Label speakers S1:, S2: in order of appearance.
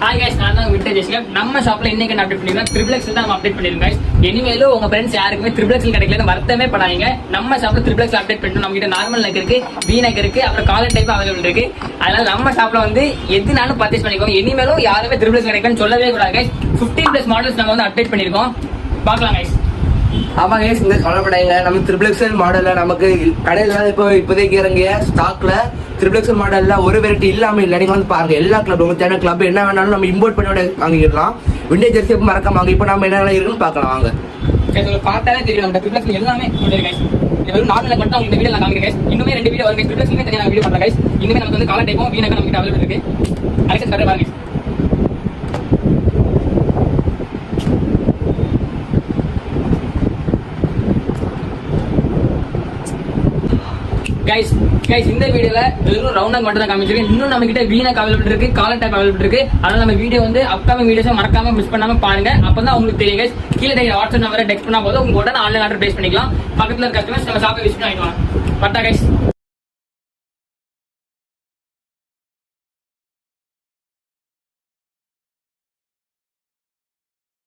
S1: Hi guys, நான் தான் vintage escape. நம்ம ஷாப்ல இன்னைக்கு என்ன அப்டேட் பண்ணிருக்கோம், ட்ரிபிள் எக்ஸ் தான் நம்ம அப்டேட் பண்ணிருக்கோம் கைஸ். இனிமேலும் உங்க ஃப்ரெண்ட்ஸ் யாருக்குமே ட்ரிபிள் எக்ஸ் கிடைக்கலன்னு வருத்தமே படாதீங்க. நம்ம ஷாப்ல ட்ரிபிள் எக்ஸ் அப்டேட் பண்ணிட்டோம். நம்ம கிட்ட நார்மல் நெக் இருக்கு, வி நெக் இருக்கு, அப்புறம் காலர் டைப் அவைலபிள் இருக்கு. அதனால நம்ம ஷாப்ல வந்து எதுனாலும் பர்ச்சேஸ் பண்ணிக்கோங்க. இனிமேலும் யாருமே ட்ரிபிள் எக்ஸ் கிடைக்கலன்னு சொல்லவே கூடாது கைஸ். 15+ மாடல்ஸ் நம்ம வந்து அப்டேட் பண்ணிருக்கோம். பார்க்கலாம் கைஸ்.
S2: ஆமா கைஸ், இந்த கவலைப்படாங்க. நம்ம ட்ரிபிள் எக்ஸ்எல் மாடல்ல நமக்கு கடையில இப்போதைக்கு இறங்கிய ஸ்டாக்ல ட்ரிபிள் எக்ஸ்எல் மாடல்ல ஒரு வெரைட்டி இல்லாம இல்லை. நீங்க வந்து பாருங்க, எல்லா கிளப் உங்களுக்கு தேவையான கிளப் என்ன வேணாலும் நம்ம இம்போர்ட் பண்ணி வாங்கிடலாம். விண்டேஜ் ஜெர்சி மறக்காம வாங்க. இப்போ நம்ம என்ன இருக்குன்னு பார்க்கலாம் வாங்க.
S1: பார்த்தாலே தெரியும் நம்ம ட்ரிபிள் எக்ஸ் எல்லாமே கைஸ். வெறும் நார்மல் மட்டும் உங்களுக்கு இந்த வீடியோ நான் காமிக்கிறேன் கைஸ். இன்னுமே 2 வீடியோ வருங்க. ட்ரிபிள் எக்ஸ் தனியாக வீடியோ பண்றேன் கைஸ். இனிமே நமக்கு வந்து காலர் டைப்பும் வீணக்க நமக்கு அவைலபிள் இருக்கு. அலைசஸ் கரெக்டா பாருங்க கைஸ். இந்த வீடியோல வெறும் ரவுண்ட் மட்டும் தான் காமிச்சிருக்கேன். இன்னும் நம்ம கிட்ட வீனக் அவைலபிள் இருக்கு, காலர் டைப் அவைலபிள் இருக்கு. அதனால நம்ம வீடியோ வந்து அப்கமிங் வீடியோஸ் மறக்காம மிஸ் பண்ணாம பாருங்க. அப்பதான் உங்களுக்கு தெரியும் கைஸ். கீழே தெரியும் வாட்ஸ்அப் நம்பரை டெக்ஸ்ட் பண்ணா போதும், உங்க உடனே ஆன்லைன் ஆர்டர் பிளேஸ் பண்ணிக்கலாம். பக்கத்துல இருக்க கஸ்டமர்ஸ் நம்ம ஷாப்பை விசிட் பண்ணிக்கலாம். பட்டா கைஸ்.